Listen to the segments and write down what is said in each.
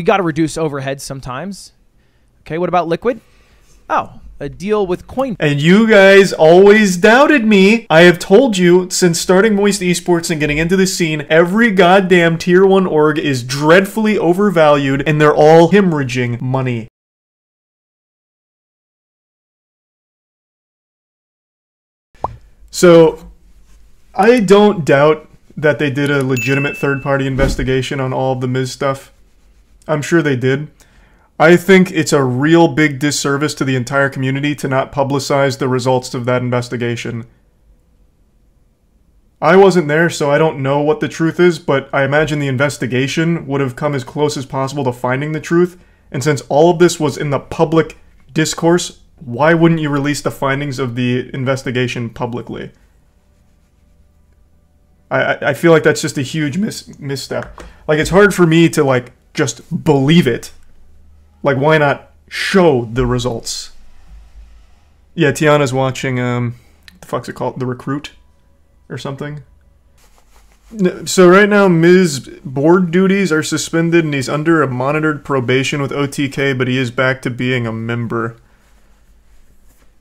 You got to reduce overhead sometimes. Okay, what about Liquid? Oh, a deal with Coin. And you guys always doubted me. I have told you since starting Moisty Esports and getting into the scene, every goddamn tier 1 org is dreadfully overvalued and they're all hemorrhaging money. So, I don't doubt that they did a legitimate third-party investigation on all of the Miz stuff. I'm sure they did. I think it's a real big disservice to the entire community to not publicize the results of that investigation. I wasn't there, so I don't know what the truth is, but I imagine the investigation would have come as close as possible to finding the truth, and since all of this was in the public discourse, why wouldn't you release the findings of the investigation publicly? I feel like that's just a huge misstep. Like, it's hard for me to, like, just believe it. Like, why not show the results? Yeah, Tiana's watching, what the fuck's it called? The Recruit? Or something? So right now, Miz board duties are suspended and he's under a monitored probation with OTK, but he is back to being a member.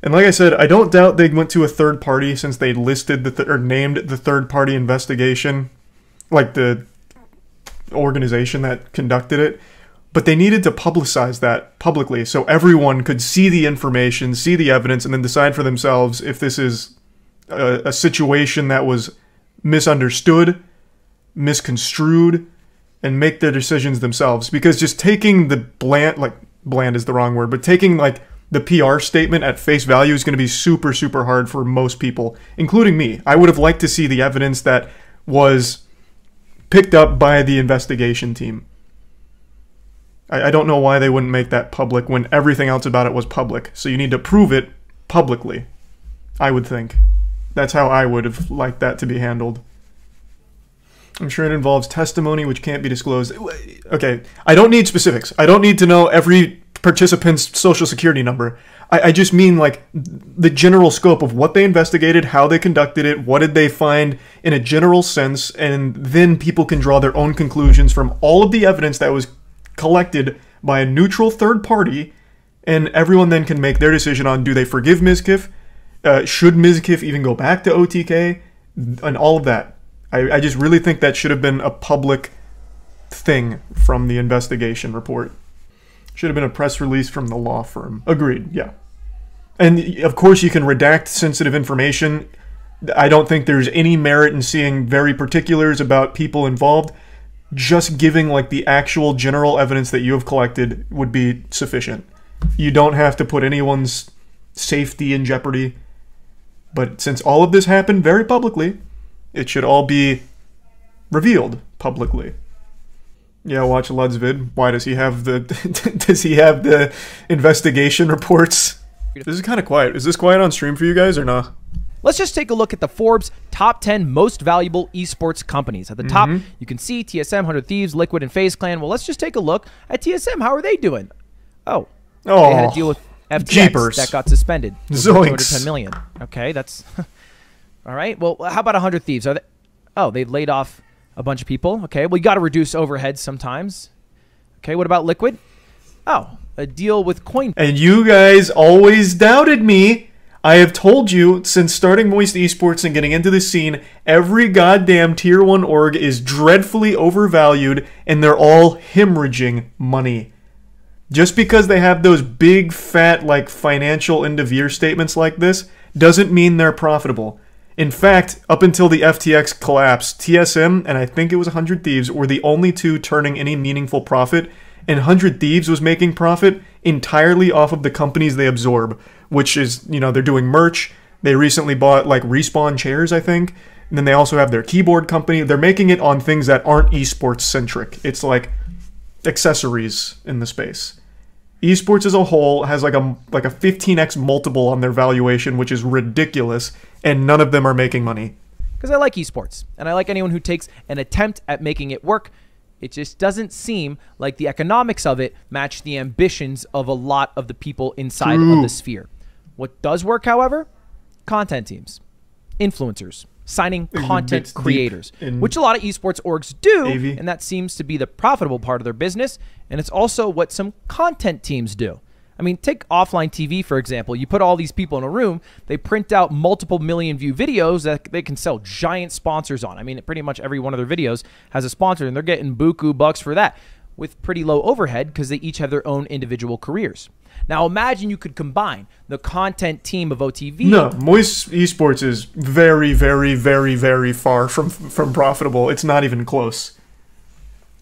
And like I said, I don't doubt they went to a third party since they listed or named the third party investigation, like the organization that conducted it. But they needed to publicize that publicly so everyone could see the information, see the evidence, and then decide for themselves if this is a situation that was misunderstood, misconstrued, and make their decisions themselves. Because just taking the bland is the wrong word, but taking like the PR statement at face value is going to be super, super hard for most people, including me. I would have liked to see the evidence that was picked up by the investigation team. I don't know why they wouldn't make that public when everything else about it was public. So you need to prove it publicly, I would think. That's how I would have liked that to be handled. I'm sure it involves testimony which can't be disclosed. Okay, I don't need specifics. I don't need to know every participant's social security number. I just mean like the general scope of what they investigated, how they conducted it, what did they find in a general sense, and then people can draw their own conclusions from all of the evidence that was collected by a neutral third party, and everyone then can make their decision on do they forgive Mizkif, should Mizkif even go back to OTK, and all of that. I just really think that should have been a public thing from the investigation report. Should have been a press release from the law firm. Agreed, yeah. And of course you can redact sensitive information. I don't think there's any merit in seeing very particulars about people involved. Just giving like the actual general evidence that you have collected would be sufficient. You don't have to put anyone's safety in jeopardy. But since all of this happened very publicly, it should all be revealed publicly. Yeah, watch Lud's vid. Why does he have the does he have the investigation reports? This is kind of quiet. Is this quiet on stream for you guys or not? Let's just take a look at the Forbes top 10 most valuable esports companies. At the top, you can see TSM, 100 Thieves, Liquid, and FaZe Clan. Well, let's just take a look at TSM. How are they doing? Oh, they had a deal with FTX jeepers. that got suspended. Zoinks. $210 million. Okay, that's all right. Well, how about 100 Thieves? Are they? Oh, they laid off a bunch of people. Okay, well, you got to reduce overhead sometimes. Okay, what about Liquid? Oh, a deal with Coin. And you guys always doubted me. I have told you since starting Moisty Esports and getting into the scene, every goddamn tier 1 org is dreadfully overvalued and they're all hemorrhaging money. Just because they have those big fat like financial end of year statements like this doesn't mean they're profitable. In fact, up until the FTX collapse, TSM and I think it was 100 Thieves were the only two turning any meaningful profit, and 100 Thieves was making profit entirely off of the companies they absorb, which is, you know, they're doing merch. They recently bought like Respawn chairs, I think. And then they also have their keyboard company. They're making it on things that aren't esports centric. It's like accessories in the space. Esports as a whole has like a 15x multiple on their valuation, which is ridiculous, and none of them are making money. Because I like esports, and I like anyone who takes an attempt at making it work. It just doesn't seem like the economics of it match the ambitions of a lot of the people inside of the sphere. What does work, however? Content teams, influencers, signing content bits creators, deep in which a lot of esports orgs do, AV. and that seems to be the profitable part of their business, and it's also what some content teams do. I mean, take offline TV, for example. You put all these people in a room, they print out multiple million view videos that they can sell giant sponsors on. I mean, pretty much every one of their videos has a sponsor, and they're getting buku bucks for that with pretty low overhead because they each have their own individual careers. Now, imagine you could combine the content team of OTV. No, Moist Esports is very, very, very, very far from profitable. It's not even close.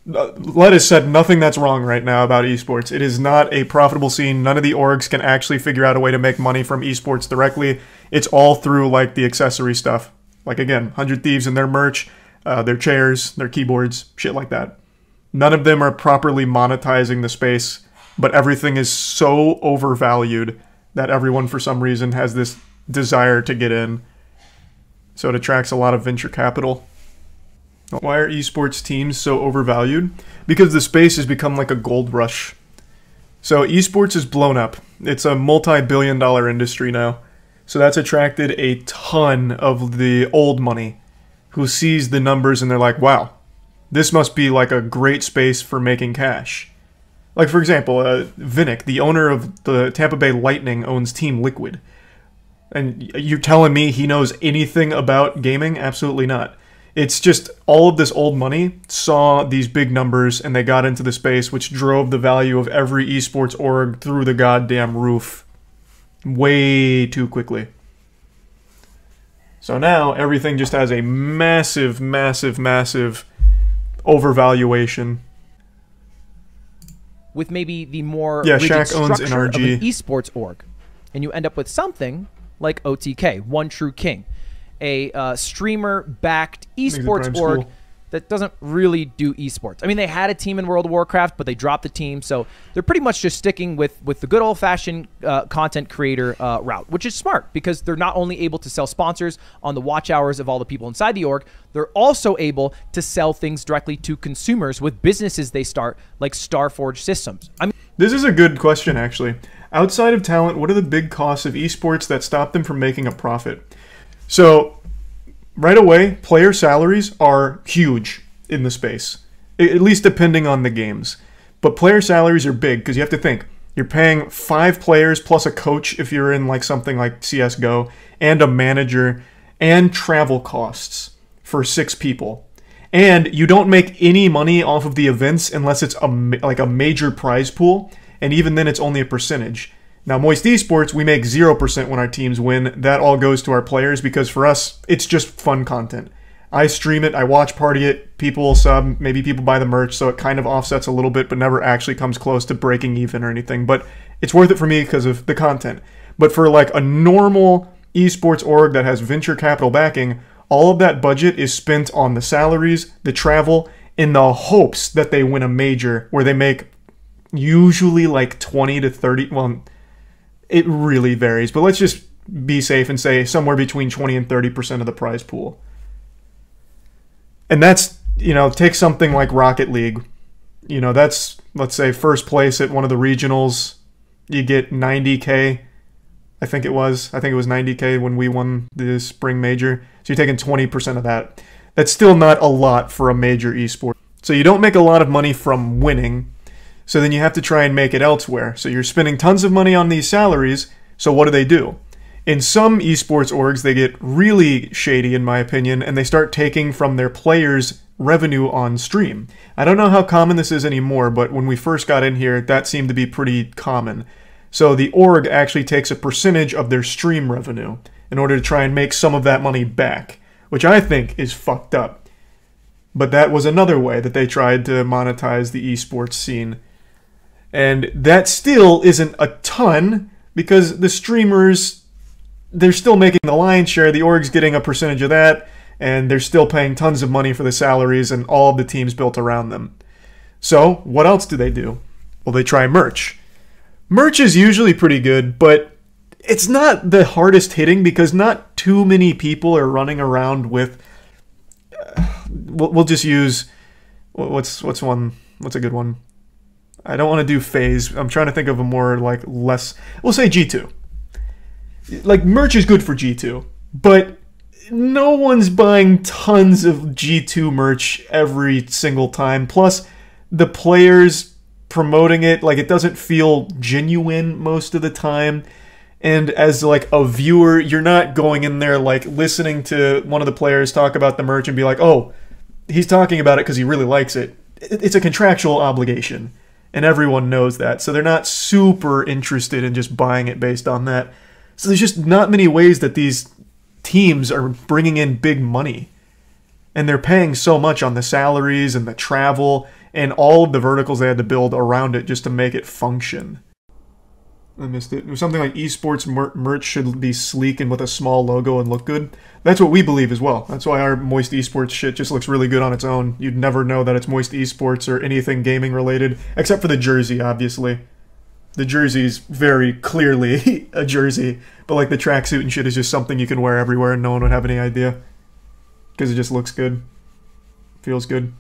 Lettuce said nothing that's wrong right now about esports. It is not a profitable scene. None of the orgs can actually figure out a way to make money from esports directly. It's all through like the accessory stuff. Like again, 100 Thieves and their merch, their chairs, their keyboards, shit like that. None of them are properly monetizing the space, but everything is so overvalued that everyone for some reason has this desire to get in. So it attracts a lot of venture capital. Why are esports teams so overvalued? Because the space has become like a gold rush. So esports is blown up. It's a multi-billion-dollar industry now. So that's attracted a ton of the old money who sees the numbers and they're like, wow, this must be like a great space for making cash. Like, for example, Vinnick, the owner of the Tampa Bay Lightning, owns Team Liquid. And you're telling me he knows anything about gaming? Absolutely not. It's just all of this old money saw these big numbers and they got into the space, which drove the value of every esports org through the goddamn roof way too quickly. So now everything just has a massive, massive, massive overvaluation. With maybe the more yeah, rigid Shaq owns structure of NRG. an esports org. And you end up with something like OTK, One True King. A streamer-backed esports org school. that doesn't really do esports. I mean, they had a team in World of Warcraft, but they dropped the team, so they're pretty much just sticking with the good old-fashioned content creator route, which is smart because they're not only able to sell sponsors on the watch hours of all the people inside the org, they're also able to sell things directly to consumers with businesses they start, like Starforge Systems. I mean, this is a good question, actually. Outside of talent, what are the big costs of esports that stop them from making a profit? So, right away, player salaries are huge in the space, at least depending on the games. But player salaries are big because you have to think, you're paying 5 players plus a coach if you're in like something like CSGO, and a manager, and travel costs for 6 people. And you don't make any money off of the events unless it's like a major prize pool, and even then it's only a percentage. Now, Moist Esports, we make 0% when our teams win. That all goes to our players because for us, it's just fun content. I stream it, I watch party it, people sub, maybe people buy the merch, so it kind of offsets a little bit, but never actually comes close to breaking even or anything. But it's worth it for me because of the content. But for like a normal esports org that has venture capital backing, all of that budget is spent on the salaries, the travel, in the hopes that they win a major where they make usually like 20 to 30, well, it really varies, but let's just be safe and say somewhere between 20 and 30% of the prize pool. And that's, you know, take something like Rocket League. You know, that's, let's say, first place at one of the regionals. You get 90K. I think it was 90K when we won the spring major. So you're taking 20% of that. That's still not a lot for a major esport. So you don't make a lot of money from winning. So then you have to try and make it elsewhere. So you're spending tons of money on these salaries. So what do? In some esports orgs, they get really shady, in my opinion, and they start taking from their players' revenue on stream. I don't know how common this is anymore, but when we first got in here, that seemed to be pretty common. So the org actually takes a percentage of their stream revenue in order to try and make some of that money back, which I think is fucked up. But that was another way that they tried to monetize the esports scene. And that still isn't a ton, because the streamers, they're still making the lion's share, the org's getting a percentage of that, and they're still paying tons of money for the salaries and all of the teams built around them. So, what else do? Well, they try merch. Merch is usually pretty good, but it's not the hardest hitting because not too many people are running around with... we'll just use... What's a good one? I don't want to do phase. I'm trying to think of a more, like, less... We'll say G2. Like, merch is good for G2, but no one's buying tons of G2 merch every single time. Plus, the players promoting it, like, it doesn't feel genuine most of the time. And as, like, a viewer, you're not going in there, like, listening to one of the players talk about the merch and be like, oh, he's talking about it because he really likes it. It's a contractual obligation, and everyone knows that. So they're not super interested in just buying it based on that. So there's just not many ways that these teams are bringing in big money. And they're paying so much on the salaries and the travel and all of the verticals they had to build around it just to make it function. I missed it. It was something like esports merch should be sleek and with a small logo and look good. That's what we believe as well. That's why our Moist Esports shit just looks really good on its own. You'd never know that it's Moist Esports or anything gaming related, except for the jersey, obviously. The jersey's very clearly a jersey, but like the tracksuit and shit is just something you can wear everywhere and no one would have any idea. Because it just looks good. Feels good.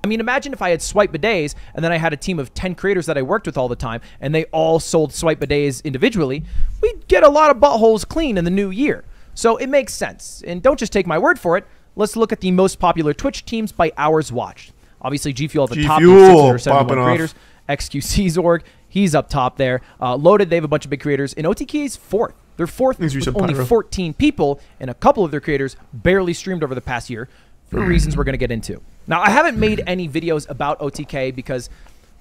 I mean, imagine if I had swipe bidets and then I had a team of 10 creators that I worked with all the time and they all sold swipe bidets individually. We'd get a lot of buttholes clean in the new year. So it makes sense. And don't just take my word for it. Let's look at the most popular Twitch teams by hours watched. Obviously, G Fuel at the top with 671 creators. XQC's org, he's up top there. Loaded, they have a bunch of big creators. And OTK's fourth. They're fourth with only 14 people, and a couple of their creators barely streamed over the past year for reasons we're going to get into. Now, I haven't made any videos about OTK because,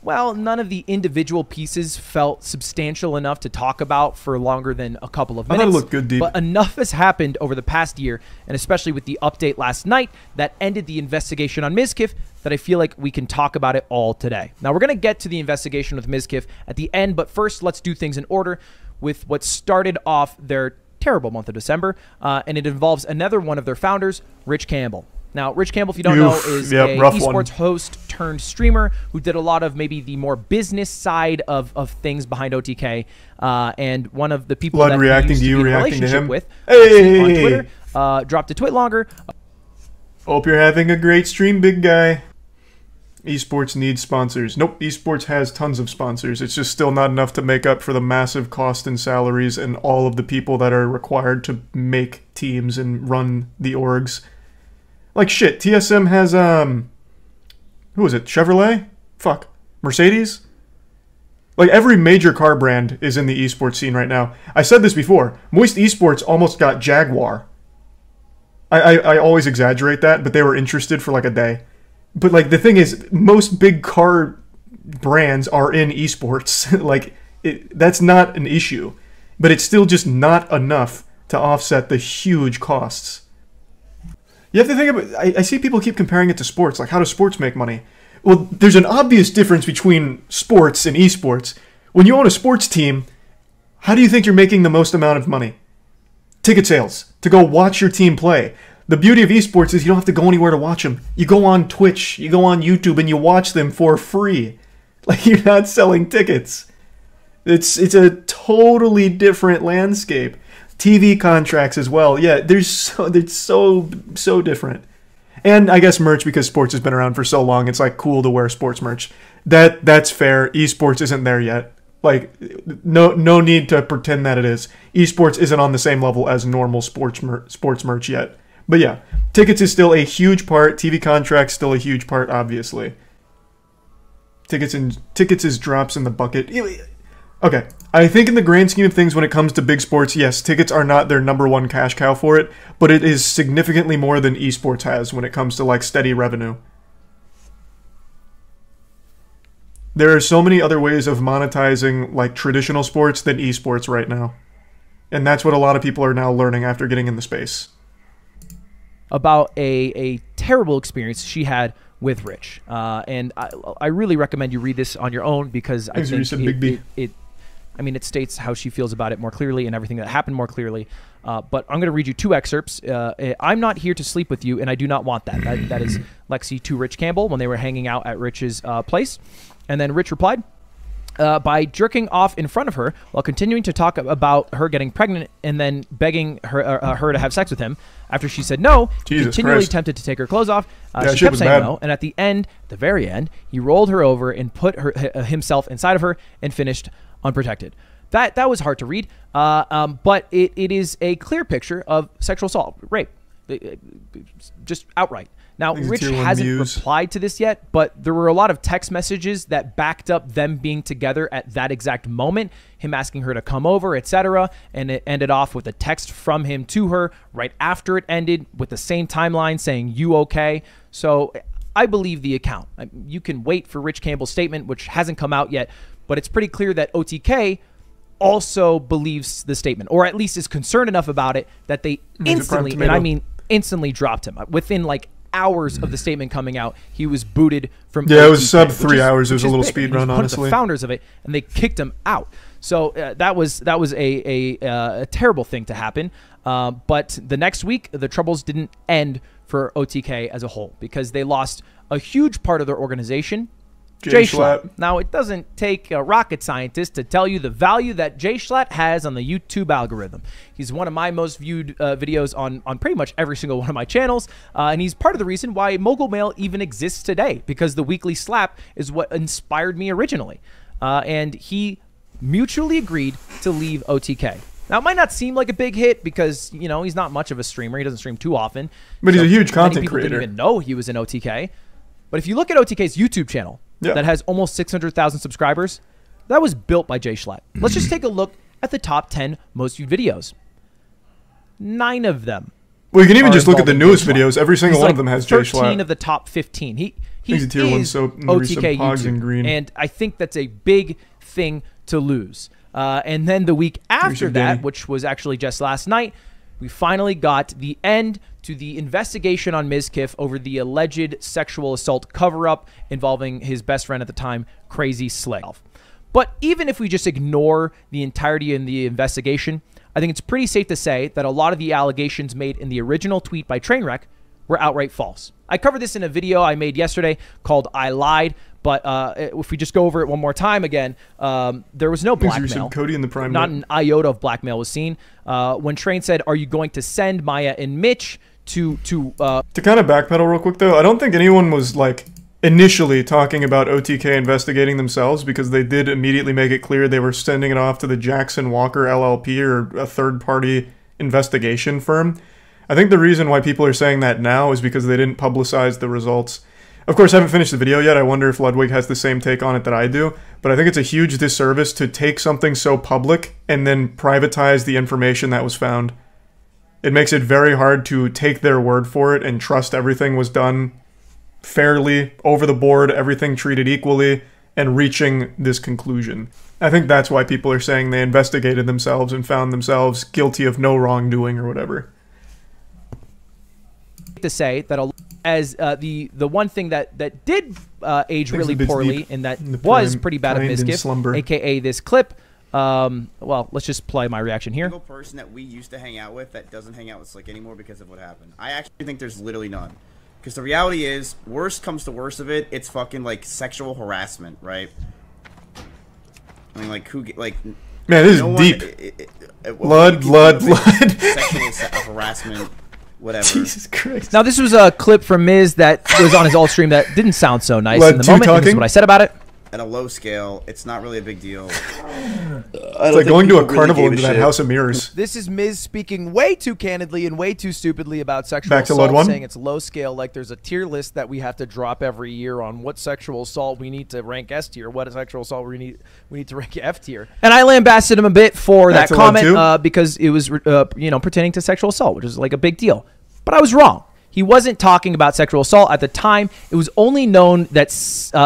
well, none of the individual pieces felt substantial enough to talk about for longer than a couple of minutes. I thought it looked good deep. But enough has happened over the past year, and especially with the update last night that ended the investigation on Mizkif, that I feel like we can talk about it all today. Now, we're going to get to the investigation with Mizkif at the end, but first, let's do things in order with what started off their terrible month of December, and it involves another one of their founders, Rich Campbell. Now, Rich Campbell, if you don't know, is a esports host turned streamer who did a lot of maybe the more business side of things behind OTK, and one of the people that reacting he used to you, to be in a reacting to relationship him. with hey! on Twitter, dropped a tweet longer. Hope you're having a great stream, big guy. Esports needs sponsors. Nope, esports has tons of sponsors. It's just still not enough to make up for the massive cost and salaries and all of the people that are required to make teams and run the orgs. Like shit, TSM has, who is it, Chevrolet? Fuck. Mercedes? Like every major car brand is in the esports scene right now. I said this before, Moist Esports almost got Jaguar. I always exaggerate that, but they were interested for like a day. But like the thing is, most big car brands are in esports. Like that's not an issue, but it's still just not enough to offset the huge costs. You have to think about, I see people keep comparing it to sports, like how does sports make money? Well, there's an obvious difference between sports and esports. When you own a sports team, how do you think you're making the most amount of money? Ticket sales, to go watch your team play. The beauty of esports is you don't have to go anywhere to watch them. You go on Twitch, you go on YouTube, and you watch them for free. Like you're not selling tickets. It's a totally different landscape. TV contracts as well. Yeah, it's so different. And I guess merch, because sports has been around for so long, it's like cool to wear sports merch. That's fair. Esports isn't there yet. Like no need to pretend that it is. Esports isn't on the same level as normal sports merch yet. But yeah, tickets is still a huge part. TV contracts still a huge part, obviously. Tickets is drops in the bucket. Okay, I think in the grand scheme of things when it comes to big sports, yes, tickets are not their #1 cash cow for it, but it is significantly more than esports has when it comes to like steady revenue. There are so many other ways of monetizing like traditional sports than esports right now. And that's what a lot of people are now learning after getting in the space. About a terrible experience she had with Rich. And I really recommend you read this on your own because I think it states how she feels about it more clearly and everything that happened more clearly. But I'm going to read you 2 excerpts. I'm not here to sleep with you, and I do not want that. That is Lexi to Rich Campbell when they were hanging out at Rich's place. And then Rich replied, by jerking off in front of her while continuing to talk about her getting pregnant and then begging her to have sex with him. After she said no, he continually attempted to take her clothes off. She kept saying no, and at the very end, he rolled her over and put himself inside of her and finished unprotected. that was hard to read. But it is a clear picture of sexual assault, rape, just outright. Now, Rich hasn't replied to this yet, but there were a lot of text messages that backed up them being together at that exact moment, him asking her to come over, etc. And it ended off with a text from him to her right after it ended with the same timeline saying, "You okay?" So I believe the account. You can wait for Rich Campbell's statement, which hasn't come out yet, but it's pretty clear that OTK also believes the statement, or at least is concerned enough about it that they instantly, and I mean instantly, dropped him. Within like hours of the statement coming out, he was booted from OTK, it was sub 3 hours. It was a little speed run, honestly. The founders of it, and they kicked him out. So that was a terrible thing to happen. But the next week, the troubles didn't end for OTK as a whole, because they lost a huge part of their organization. Jay Schlatt. Now, it doesn't take a rocket scientist to tell you the value that Jay Schlatt has on the YouTube algorithm. He's one of my most viewed videos on pretty much every single one of my channels, and he's part of the reason why Mogul Mail even exists today, because the weekly slap is what inspired me originally. And he mutually agreed to leave OTK. Now, it might not seem like a big hit because, you know, he's not much of a streamer. He doesn't stream too often. But he's a huge content creator. Didn't even know he was in OTK. But if you look at OTK's YouTube channel, that has almost 600,000 subscribers, that was built by Jay Schlatt. Let's just take a look at the top 10 most viewed videos. 9 of them. Well, you can even just look at the newest videos. Every single one of them has Jay Schlatt. 13 of the top 15. He is tier one, so OTK YouTube, and I think that's a big thing to lose. And then the week after that, which was actually just last night, we finally got the end to the investigation on Mizkif over the alleged sexual assault cover-up involving his best friend at the time, Crazy Slick. But even if we just ignore the entirety of the investigation, I think it's pretty safe to say that a lot of the allegations made in the original tweet by Trainwreck were outright false. I covered this in a video I made yesterday called I Lied, but if we just go over it one more time again, there was no blackmail. Cody in the Prime Not an iota of blackmail was seen. When Train said, "Are you going to send Maya and Mitch to kind of backpedal real quick though, I don't think anyone was like initially talking about OTK investigating themselves, because they did immediately make it clear they were sending it off to the Jackson Walker LLP, or a third-party investigation firm. I think the reason why people are saying that now is because they didn't publicize the results. Of course, I haven't finished the video yet. I wonder if Ludwig has the same take on it that I do, but I think it's a huge disservice to take something so public and then privatize the information that was found. It makes it very hard to take their word for it and trust everything was done fairly, over the board, everything treated equally, and reaching this conclusion. I think that's why people are saying they investigated themselves and found themselves guilty of no wrongdoing or whatever. To say that as the one thing that did age really poorly and that was pretty bad of Mizkif, aka this clip. Well, let's just play my reaction here. Single person that we used to hang out with that doesn't hang out with Slick anymore because of what happened. I actually think there's literally none. Because the reality is, worst comes to worst of it, it's fucking like sexual harassment, right? I mean, like who, like, man, this is deep. Blood. Sexual harassment. Whatever. Jesus Christ. Now, this was a clip from Miz that was on his alt stream that didn't sound so nice in the moment. This is what I said about it. At a low scale, it's not really a big deal. It's like going to a carnival into that house of mirrors. This is Miz speaking way too candidly and way too stupidly about sexual assault, saying it's low scale, like there's a tier list that we have to drop every year on what sexual assault we need to rank S tier, what sexual assault we need to rank F tier. And I lambasted him a bit for that comment because it was you know, pertaining to sexual assault, which is like a big deal. But I was wrong. He wasn't talking about sexual assault at the time. It was only known that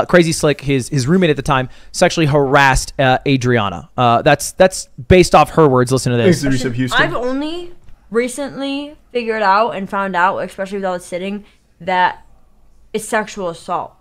Crazy Slick, his roommate at the time, sexually harassed Adriana. That's based off her words. Listen to this. I've only recently figured out and found out, especially without sitting, that it's sexual assault.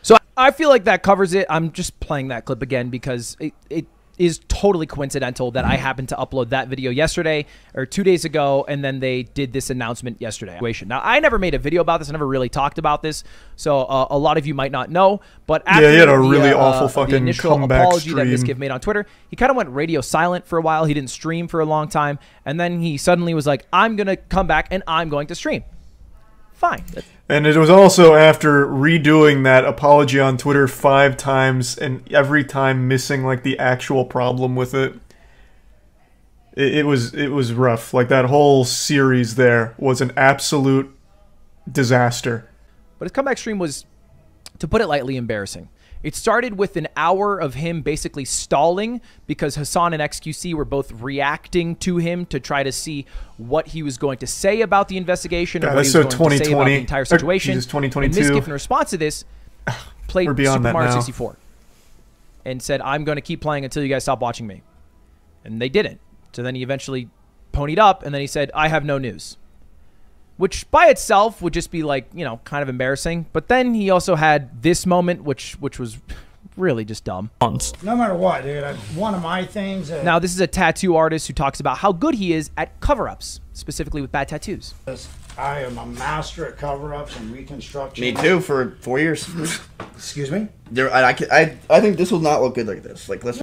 So I feel like that covers it. I'm just playing that clip again because it is totally coincidental that I happened to upload that video yesterday or 2 days ago, and then they did this announcement yesterday. Now, I never made a video about this. I never really talked about this, so a lot of you might not know. But after he had a really awful fucking the initial apology stream that Mizkif made on Twitter, he kind of went radio silent for a while. He didn't stream for a long time, and then he suddenly was like, I'm going to come back and I'm going to stream. Fine. And it was also after redoing that apology on Twitter 5 times and every time missing like the actual problem with it. It was rough. Like, that whole series there was an absolute disaster. But his comeback stream was, to put it lightly, embarrassing. It started with an hour of him basically stalling because Hassan and XQC were both reacting to him to try to see what he was going to say about the investigation, or what he was going to say about the entire situation. Jesus, 2022. And Mizkif, in response to this, played Super Mario 64 and said, "I'm going to keep playing until you guys stop watching me." And they didn't. So then he eventually ponied up, and then he said, "I have no news." Which by itself would just be like, you know, kind of embarrassing. But then he also had this moment, which was really just dumb. No matter what, dude, one of my things... Now, this is a tattoo artist who talks about how good he is at cover-ups, specifically with bad tattoos. I am a master at cover-ups and reconstruction. Me too, for 4 years. Excuse me? I think this will not look good like this. Like, let's...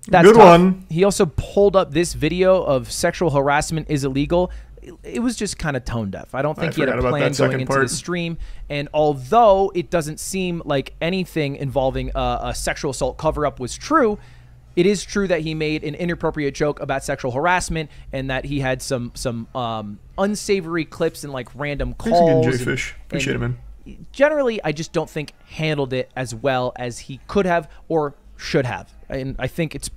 That's good tough. one. He also pulled up this video of sexual harassment is illegal. It was just kind of tone deaf. I don't think he had a plan going into the stream. And although it doesn't seem like anything involving a sexual assault cover-up was true, it is true that he made an inappropriate joke about sexual harassment and that he had some unsavory clips and like random calls. Thanks again, Jfish. Appreciate it, man. Generally, I just don't think handled it as well as he could have or should have. And I think it's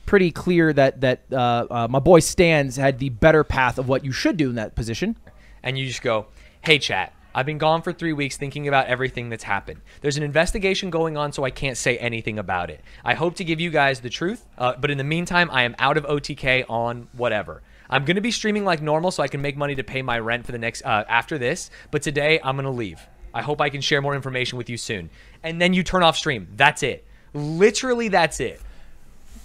pretty clear that my boy Stans had the better path of what you should do in that position. And you just go, "Hey, chat, I've been gone for 3 weeks thinking about everything that's happened. There's an investigation going on, so I can't say anything about it. I hope to give you guys the truth, but in the meantime, I am out of OTK on whatever. I'm going to be streaming like normal so I can make money to pay my rent for the next after this, but today I'm going to leave. I hope I can share more information with you soon." And then you turn off stream. That's it. Literally, that's it.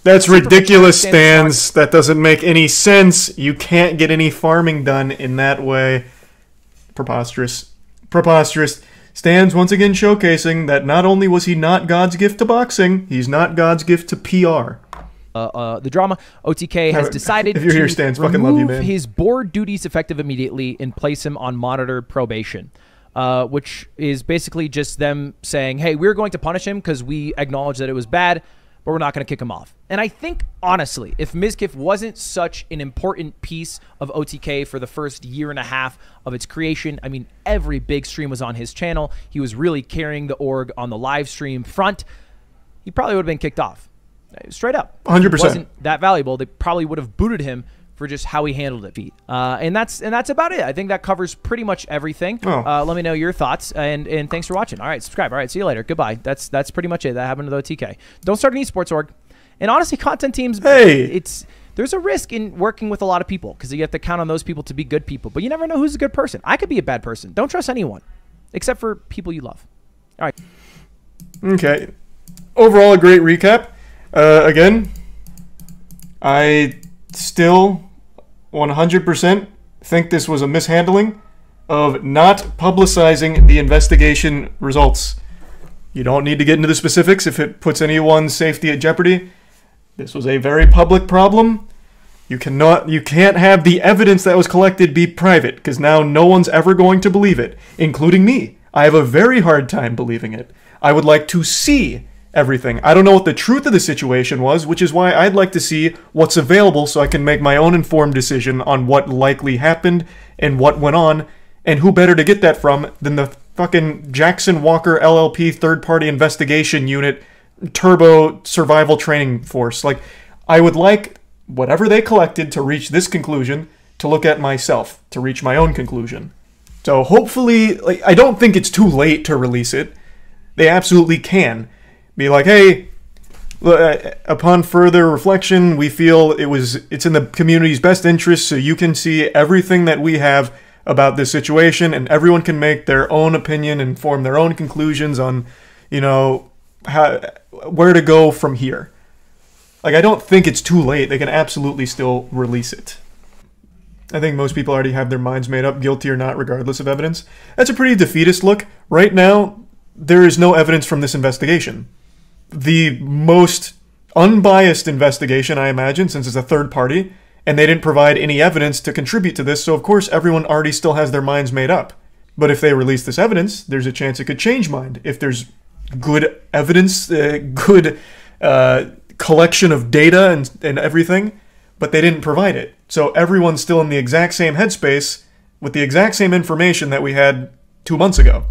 That's ridiculous, Stans. That doesn't make any sense. You can't get any farming done in that way. Preposterous. Preposterous. Stans once again showcasing that not only was he not God's gift to boxing, he's not God's gift to PR. The drama, OTK has decided if you're here, to Stans, fucking love you, remove man. his board duties effective immediately and place him on monitored probation. Which is basically just them saying, hey, we're going to punish him because we acknowledge that it was bad, but we're not going to kick him off. And I think, honestly, if Mizkif wasn't such an important piece of OTK for the first year and a half of its creation, I mean, every big stream was on his channel. He was really carrying the org on the live stream front. He probably would have been kicked off. Straight up. 100%. If he wasn't that valuable, they probably would have booted him for just how he handled it. And that's about it. I think that covers pretty much everything. Oh. Let me know your thoughts, and thanks for watching. All right, subscribe. All right, see you later. Goodbye. That's pretty much it. That happened to the OTK. Don't start an esports org. And honestly, content teams, hey, there's a risk in working with a lot of people because you have to count on those people to be good people. But you never know who's a good person. I could be a bad person. Don't trust anyone, except for people you love. All right. Okay. Overall, a great recap. Again, I still 100% think this was a mishandling of not publicizing the investigation results. You don't need to get into the specifics if it puts anyone's safety at jeopardy. This was a very public problem. You can't have the evidence that was collected be private, because now no one's ever going to believe it, including me. I have a very hard time believing it. I would like to see everything. I don't know what the truth of the situation was, which is why I'd like to see what's available so I can make my own informed decision on what likely happened and what went on, and who better to get that from than the fucking Jackson Walker LLP third-party investigation unit turbo survival training force. Like, I would like whatever they collected to reach this conclusion to look at myself, to reach my own conclusion. So hopefully, like, I don't think it's too late to release it. They absolutely can. Be like, hey, upon further reflection, we feel it's in the community's best interest so you can see everything that we have about this situation and everyone can make their own opinion and form their own conclusions on, you know, where to go from here. Like, I don't think it's too late. They can absolutely still release it. I think most people already have their minds made up, guilty or not, regardless of evidence. That's a pretty defeatist look. Right now, there is no evidence from this investigation. The most unbiased investigation, I imagine, since it's a third party, and they didn't provide any evidence to contribute to this, so of course everyone already still has their minds made up. But if they release this evidence, there's a chance it could change mind. If there's good evidence, good collection of data and everything, but they didn't provide it. So everyone's still in the exact same headspace with the exact same information that we had 2 months ago.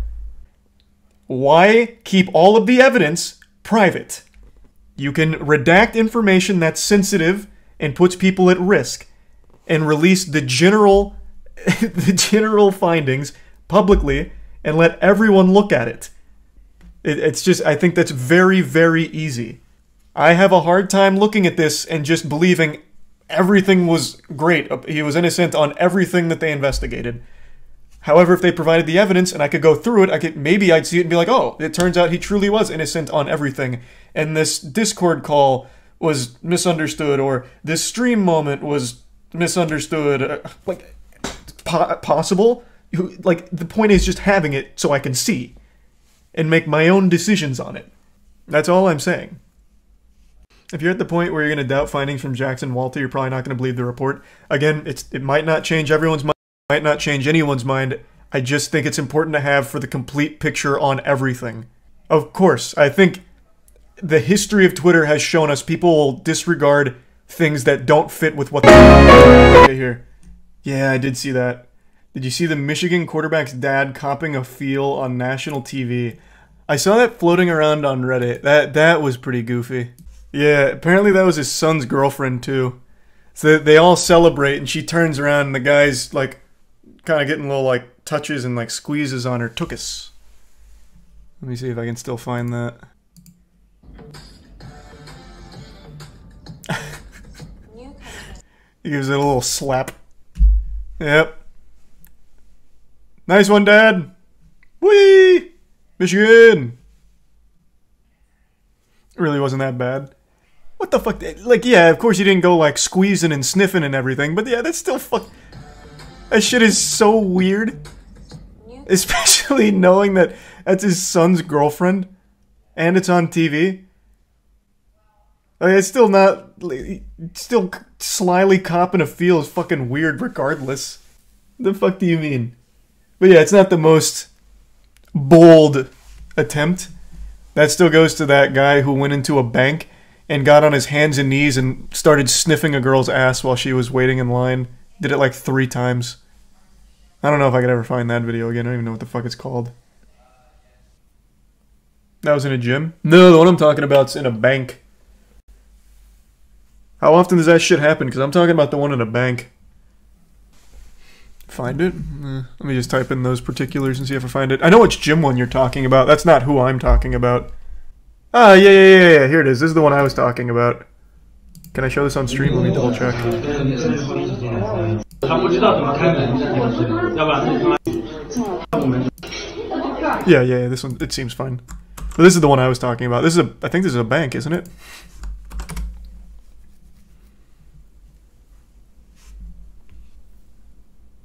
Why keep all of the evidence private? You can redact information that's sensitive and puts people at risk and release the general findings publicly and let everyone look at it. It's just, I think that's very, very easy. I have a hard time looking at this and just believing everything was great. He was innocent on everything that they investigated. However, if they provided the evidence and I could go through it, maybe I'd see it and be like, oh, it turns out he truly was innocent on everything. And this Discord call was misunderstood, or this stream moment was misunderstood. Possible? Like, the point is just having it so I can see and make my own decisions on it. That's all I'm saying. If you're at the point where you're going to doubt findings from Jackson Walter, you're probably not going to believe the report. Again, it might not change everyone's mind. Might not change anyone's mind. I just think it's important to have for the complete picture on everything. Of course, I think the history of Twitter has shown us people will disregard things that don't fit with what they hear. Yeah, I did see that. Did you see the Michigan quarterback's dad copping a feel on national TV? I saw that floating around on Reddit. That was pretty goofy. Yeah, apparently that was his son's girlfriend too. So they all celebrate and she turns around and the guy's like kind of getting little like touches and like squeezes on her tuchus. Let me see if I can still find that. He gives it a little slap. Yep. Nice one, Dad. Whee! Michigan! It really wasn't that bad. What the fuck? Like, yeah, of course you didn't go like squeezing and sniffing and everything, but yeah, that's still fuck. That shit is so weird. Especially knowing that that's his son's girlfriend and it's on TV. Like, it's still not... Still slyly copping a feel is fucking weird regardless. The fuck do you mean? But yeah, it's not the most bold attempt. That still goes to that guy who went into a bank and got on his hands and knees and started sniffing a girl's ass while she was waiting in line. Did it like 3 times. I don't know if I could ever find that video again. I don't even know what the fuck it's called. That was in a gym? No, the one I'm talking about's in a bank. How often does that shit happen? Because I'm talking about the one in a bank. Find it? Let me just type in those particulars and see if I find it. I know which gym one you're talking about. That's not who I'm talking about. Ah, yeah. Here it is. This is the one I was talking about. Can I show this on stream? Let me double check. Yeah, this one, it seems fine. But this is the one I was talking about. This is I think this is a bank, isn't it?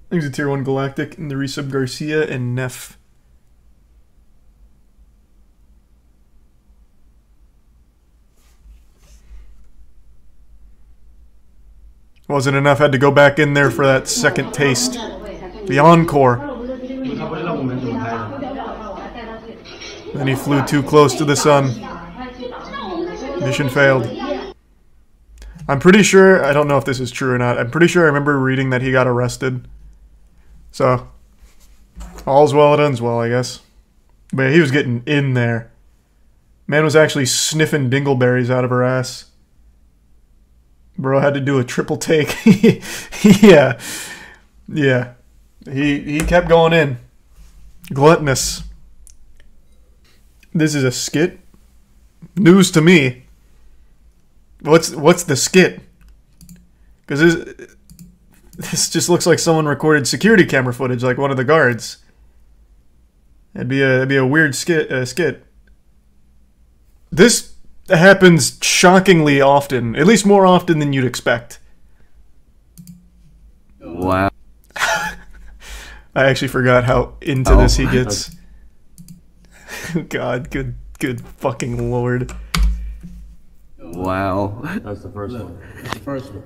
I think it's a Tier 1 Galactic in the resub Garcia and Neff. Wasn't enough, had to go back in there for that second taste. The encore. Then he flew too close to the sun. Mission failed. I'm pretty sure, I don't know if this is true or not, I'm pretty sure I remember reading that he got arrested. So, all's well that ends well, I guess. But yeah, he was getting in there. Man was actually sniffing dingleberries out of her ass. Bro had to do a triple take. Yeah. He kept going in. Gluttonous. This is a skit? News to me. What's the skit? Because this just looks like someone recorded security camera footage, like one of the guards. It'd be a weird skit. This happens shockingly often, at least more often than you'd expect. Wow. I actually forgot how into this he gets. God, good fucking lord. Wow. That's the first one. That's the first one.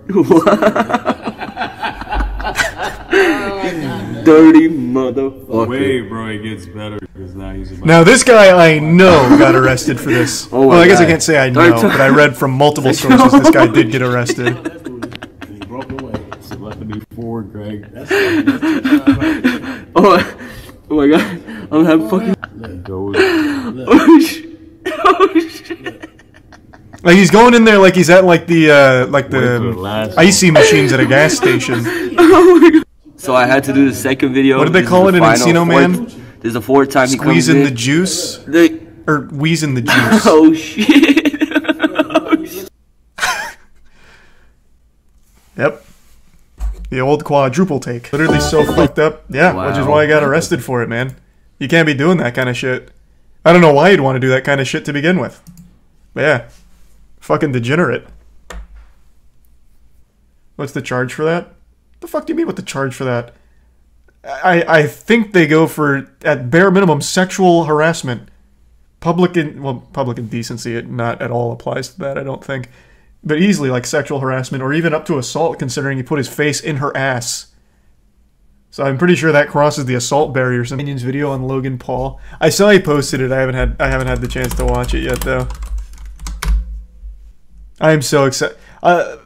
Dirty motherfucker. Wait, bro, it gets better because now he's about. Now this guy I know got arrested for this. Oh well, I guess I God. can't say I know, but I read from multiple sources this guy did get arrested. before, Greg. Oh my god. I'm having fucking. Oh shit. Like he's going in there like he's at like the icy machines at a gas station. So I had to do the second video. What did they call it in Encino Man? There's the fourth time he comes in. Squeezing the juice? Or wheezing the juice. Oh shit. Yep. The old quadruple take. Literally so fucked up. Yeah, Wow. which is why I got arrested for it, man. You can't be doing that kind of shit. I don't know why you'd want to do that kind of shit to begin with. But yeah. Fucking degenerate. What's the charge for that? The fuck do you mean with the charge for that? I think they go for, at bare minimum, sexual harassment. Public indecency, it not at all applies to that, I don't think. But easily, like, sexual harassment, or even up to assault, considering he put his face in her ass. So I'm pretty sure that crosses the assault barriers. Minions video on Logan Paul. I saw he posted it. I haven't had the chance to watch it yet, though. I am so excited.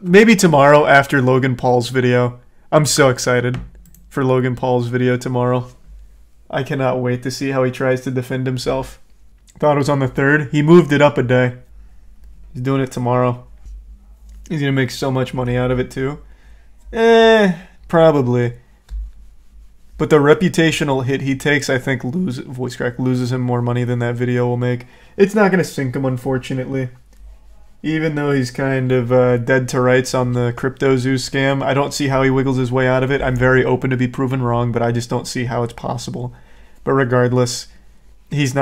Maybe tomorrow after Logan Paul's video. I'm so excited for Logan Paul's video tomorrow. I cannot wait to see how he tries to defend himself. Thought it was on the 3rd. He moved it up a day. He's doing it tomorrow. He's gonna make so much money out of it too. Probably. But the reputational hit he takes, I think, voice crack loses him more money than that video will make. It's not gonna sink him, unfortunately. Even though he's kind of dead to rights on the CryptoZoo scam, I don't see how he wiggles his way out of it. I'm very open to be proven wrong, but I just don't see how it's possible. But regardless, his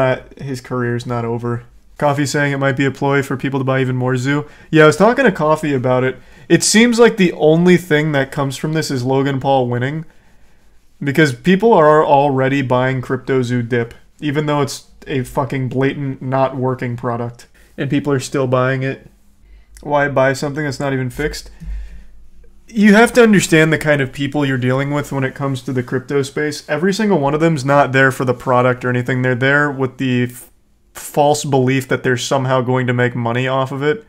career's not over. Coffee saying it might be a ploy for people to buy even more Zoo. Yeah, I was talking to Coffee about it. It seems like the only thing that comes from this is Logan Paul winning. Because people are already buying CryptoZoo dip, even though it's a fucking blatant not working product. And people are still buying it. Why buy something that's not even fixed? You have to understand the kind of people you're dealing with when it comes to the crypto space. Every single one of them's not there for the product or anything. They're there with the false belief that they're somehow going to make money off of it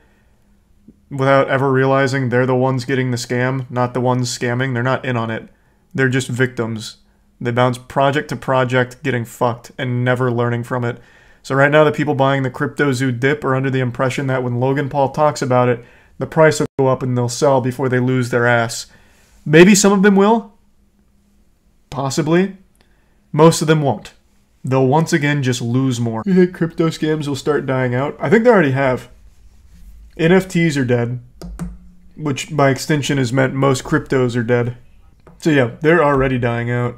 without ever realizing they're the ones getting the scam, not the ones scamming. They're not in on it. They're just victims. They bounce project to project getting fucked and never learning from it. So right now the people buying the CryptoZoo dip are under the impression that when Logan Paul talks about it, the price will go up and they'll sell before they lose their ass. Maybe some of them will. Possibly. Most of them won't. They'll once again just lose more. You think crypto scams will start dying out? I think they already have. NFTs are dead. Which by extension has meant most cryptos are dead. So yeah, they're already dying out.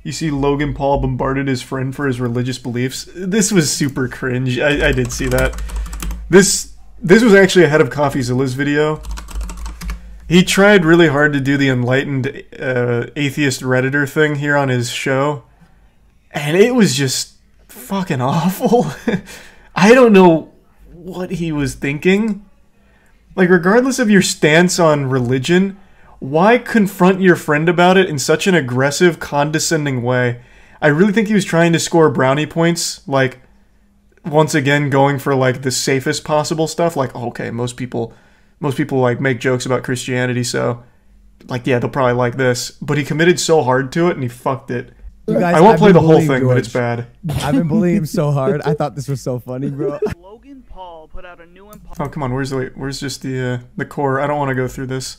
You see Logan Paul bombarded his friend for his religious beliefs. This was super cringe. I did see that. This was actually ahead of CoffeeZilla's video. He tried really hard to do the enlightened atheist Redditor thing here on his show. And it was just fucking awful. I don't know what he was thinking. Like, regardless of your stance on religion, why confront your friend about it in such an aggressive, condescending way? I really think he was trying to score brownie points, like, once again going for, like, the safest possible stuff. Like, oh, okay, most people, like, make jokes about Christianity, so, like, yeah, they'll probably like this. But he committed so hard to it, and he fucked it. You guys, I won't play the whole thing, George. But it's bad. I've been bullying him so hard. I thought this was so funny, bro. Logan Paul put out a new Oh, come on, where's just the core? I don't want to go through this.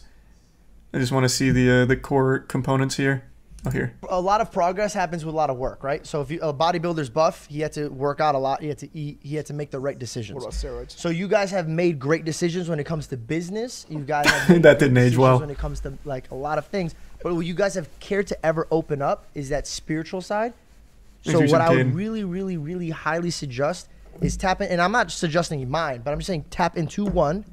I just want to see the core components here. Oh, here. A lot of progress happens with a lot of work, right? So if a bodybuilder's buff, he had to work out a lot. He had to eat. He had to make the right decisions. What about steroids? So you guys have made great decisions when it comes to business. You guys have made that didn't age well. When it comes to like a lot of things, but what you guys have cared to ever open up is that spiritual side. So what I would really, really, really highly suggest is tap in, and I'm not suggesting mine, but I'm just saying tap into one.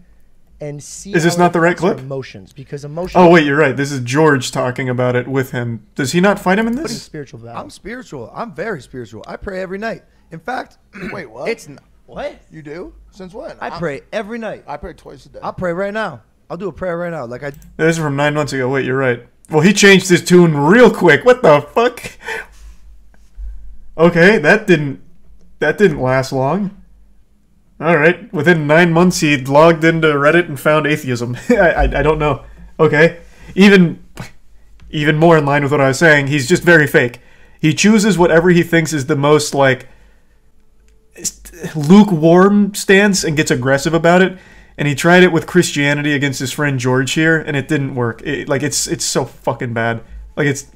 And see. Is this not the right clip? Emotions, because emotions. Oh wait, you're right. This is George talking about it with him. Does he not fight him in this? Spiritual value. I'm spiritual. I'm very spiritual. I pray every night. In fact, wait, what? It's not, what you do? Since when? I pray every night. I pray twice a day. I'll pray right now. I'll do a prayer right now. Like I. This is from 9 months ago. Wait, you're right. Well, he changed his tune real quick. What the fuck? Okay, that didn't last long. Alright, within 9 months he logged into Reddit and found atheism. I don't know. Okay. even more in line with what I was saying, he's just very fake. He chooses whatever he thinks is the most like lukewarm stance and gets aggressive about it. And he tried it with Christianity against his friend George here, and it didn't work. It's so fucking bad. Like, it's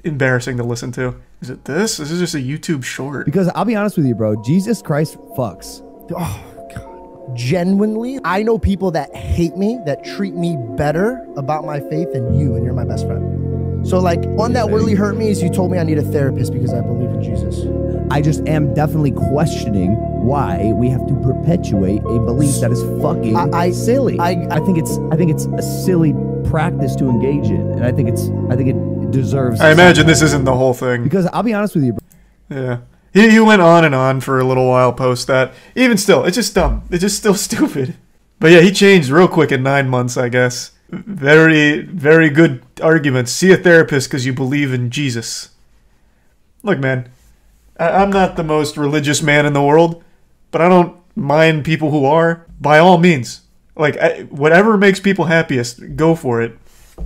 embarrassing to listen to. Is it this? This is just a YouTube short. Because I'll be honest with you, bro. Jesus Christ fucks. Oh, God. Genuinely, I know people that hate me, that treat me better about my faith than you, and you're my best friend. So, like, one that really hurt me is you told me I need a therapist because I believe in Jesus. I just am definitely questioning why we have to perpetuate a belief that is fucking silly. I think it's a silly practice to engage in, and I think it deserves. I imagine this isn't the whole thing. Because I'll be honest with you, bro. Yeah, he went on and on for a little while post that. Even still, it's just dumb. It's just still stupid. But yeah, he changed real quick in 9 months, I guess. Very, very good arguments. See a therapist because you believe in Jesus. Look, man, I'm not the most religious man in the world, but I don't mind people who are. By all means. Like, whatever makes people happiest, go for it.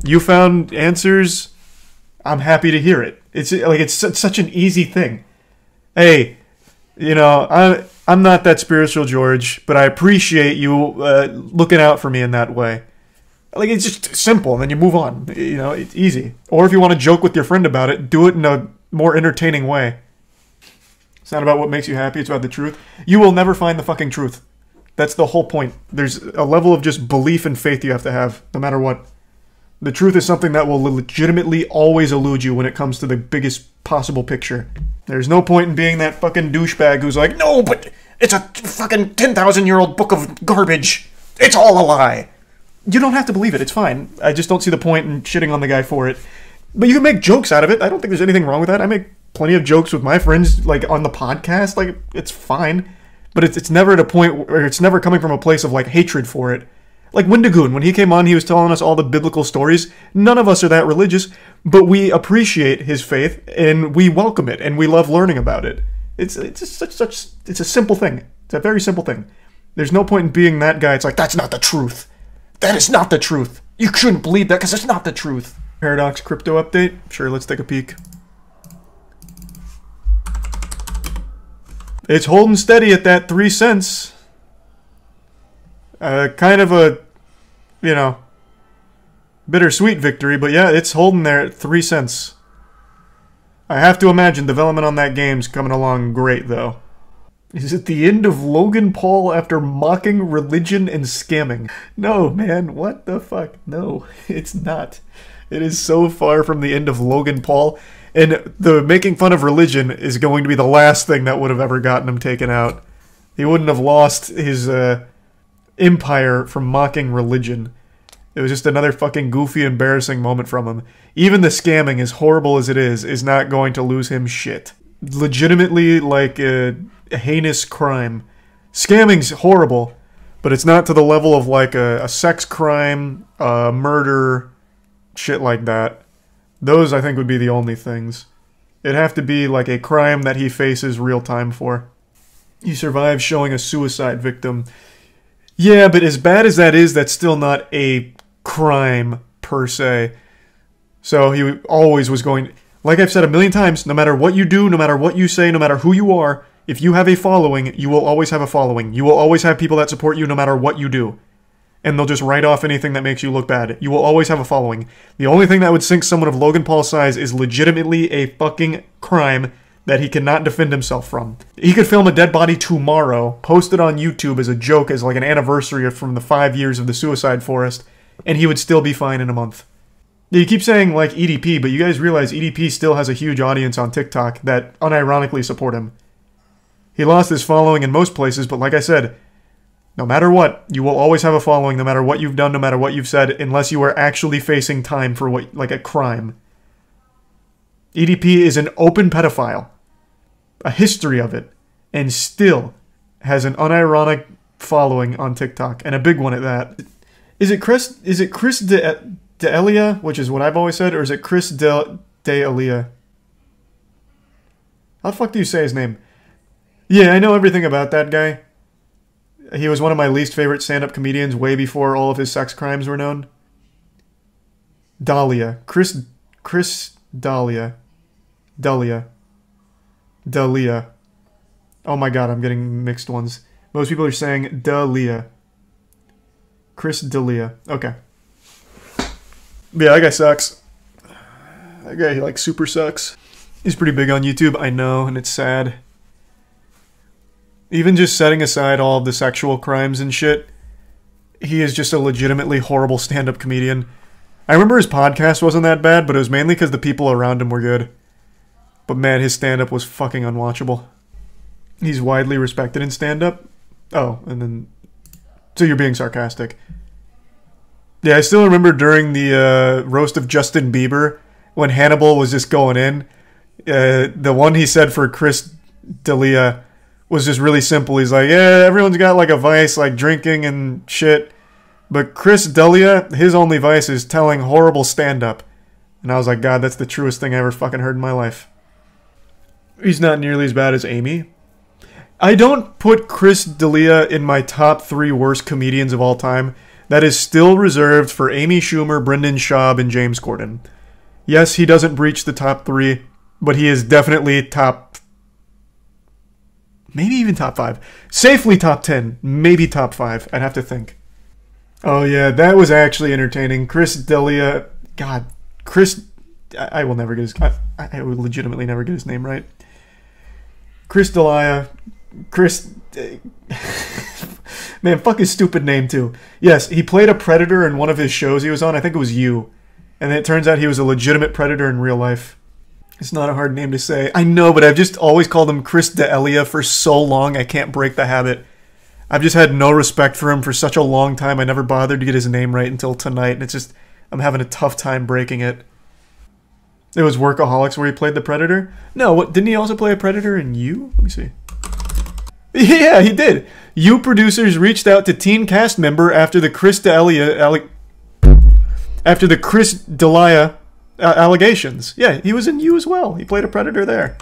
You found answers, I'm happy to hear it. It's such an easy thing. Hey, you know, I'm not that spiritual, George, but I appreciate you looking out for me in that way. Like, it's just simple, and then you move on. You know, it's easy. Or if you want to joke with your friend about it, do it in a more entertaining way. It's not about what makes you happy, it's about the truth. You will never find the fucking truth. That's the whole point. There's a level of just belief and faith you have to have, no matter what. The truth is something that will legitimately always elude you when it comes to the biggest possible picture. There's no point in being that fucking douchebag who's like, no, but it's a fucking 10,000-year-old book of garbage. It's all a lie. You don't have to believe it. It's fine. I just don't see the point in shitting on the guy for it. But you can make jokes out of it. I don't think there's anything wrong with that. I make plenty of jokes with my friends, like, on the podcast. Like, it's fine. But it's never at a point where it's never coming from a place of, like, hatred for it. Like Wendigoon, when he came on, he was telling us all the biblical stories. None of us are that religious, but we appreciate his faith, and we welcome it, and we love learning about it. It's a simple thing. It's a very simple thing. There's no point in being that guy. It's like, that's not the truth. That is not the truth. You shouldn't believe that because it's not the truth. Paradox crypto update. Sure, let's take a peek. It's holding steady at that 3 cents. Kind of a, you know, bittersweet victory, but yeah, it's holding there at 3 cents. I have to imagine development on that game's coming along great, though. Is it the end of Logan Paul after mocking religion and scamming? No, man, what the fuck? No, it's not. It is so far from the end of Logan Paul, and the making fun of religion is going to be the last thing that would have ever gotten him taken out. He wouldn't have lost his empire from mocking religion. It was just another fucking goofy, embarrassing moment from him. Even the scamming, as horrible as it is not going to lose him shit. Legitimately, like, a heinous crime. Scamming's horrible, but it's not to the level of, like, a sex crime, murder, shit like that. Those, I think, would be the only things. It'd have to be, like, a crime that he faces real time for. He survived showing a suicide victim. Yeah, but as bad as that is, that's still not a crime, per se. So he always was going... Like I've said a million times, no matter what you do, no matter what you say, no matter who you are, if you have a following, you will always have a following. You will always have people that support you no matter what you do. And they'll just write off anything that makes you look bad. You will always have a following. The only thing that would sink someone of Logan Paul's size is legitimately a fucking crime that he cannot defend himself from. He could film a dead body tomorrow, post it on YouTube as a joke, as like an anniversary from the 5 years of the suicide forest, and he would still be fine in a month. You keep saying, like, EDP, but you guys realize EDP still has a huge audience on TikTok that unironically support him. He lost his following in most places, but like I said, no matter what, you will always have a following, no matter what you've done, no matter what you've said, unless you are actually facing time for what, like, a crime. EDP is an open pedophile. A history of it, and still has an unironic following on TikTok, and a big one at that. Is it Chris D'Elia, which is what I've always said, or is it Chris D'Elia? How the fuck do you say his name? Yeah, I know everything about that guy. He was one of my least favorite stand-up comedians way before all of his sex crimes were known. Dahlia. Chris Dahlia. Dahlia. Oh my god, I'm getting mixed ones. Most people are saying Dahlia. Chris D'Elia. Okay. Yeah, that guy sucks. That guy, like, super sucks. He's pretty big on YouTube, I know, and it's sad. Even just setting aside all of the sexual crimes and shit, he is just a legitimately horrible stand-up comedian. I remember his podcast wasn't that bad, but it was mainly because the people around him were good. But man, his stand-up was fucking unwatchable. He's widely respected in stand-up. Oh, and then... So you're being sarcastic. Yeah, I still remember during the roast of Justin Bieber, when Hannibal was just going in, the one he said for Chris D'Elia was just really simple. He's like, yeah, everyone's got like a vice, like drinking and shit. But Chris D'Elia, his only vice is telling horrible stand-up. And I was like, God, that's the truest thing I ever fucking heard in my life. He's not nearly as bad as Amy. I don't put Chris D'Elia in my top 3 worst comedians of all time. That is still reserved for Amy Schumer, Brendan Schaub, and James Corden. Yes, he doesn't breach the top 3, but he is definitely top... Maybe even top 5. Safely top 10. Maybe top 5. I'd have to think. Oh yeah, that was actually entertaining. Chris D'Elia... God, Chris... I will never get his... I would legitimately never get his name right. Chris D'Elia... Chris... Man, fuck his stupid name too. Yes, he played a predator in one of his shows he was on. I think it was You. And it turns out he was a legitimate predator in real life. It's not a hard name to say. I know, but I've just always called him Chris D'Elia for so long I can't break the habit. I've just had no respect for him for such a long time. I never bothered to get his name right until tonight. And it's just, I'm having a tough time breaking it. It was Workaholics where he played the predator? No, what, didn't he also play a predator in You? Let me see. Yeah, he did. You producers reached out to teen cast member after the Chris D'Elia allegations. Yeah, he was in You as well. He played a predator there.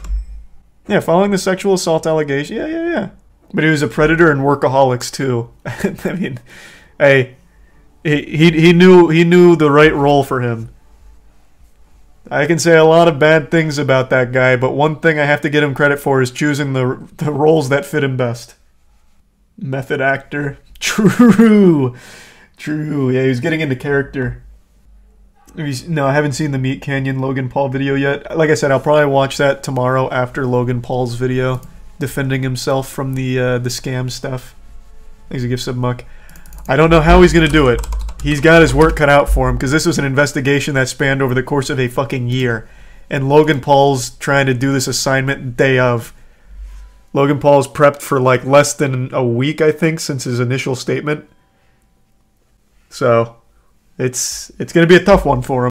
Yeah, following the sexual assault allegation. Yeah. But he was a predator in Workaholics too. I mean, hey, he knew the right role for him. I can say a lot of bad things about that guy, but one thing I have to give him credit for is choosing the roles that fit him best. Method actor. True. Yeah, he was getting into character. No, I haven't seen the Meat Canyon Logan Paul video yet. Like I said, I'll probably watch that tomorrow after Logan Paul's video defending himself from the scam stuff. He's a gift sub muck. I don't know how he's going to do it. He's got his work cut out for him because this was an investigation that spanned over the course of a fucking year. And Logan Paul's trying to do this assignment day of. Logan Paul's prepped for like less than a week, I think, since his initial statement. So, it's going to be a tough one for him.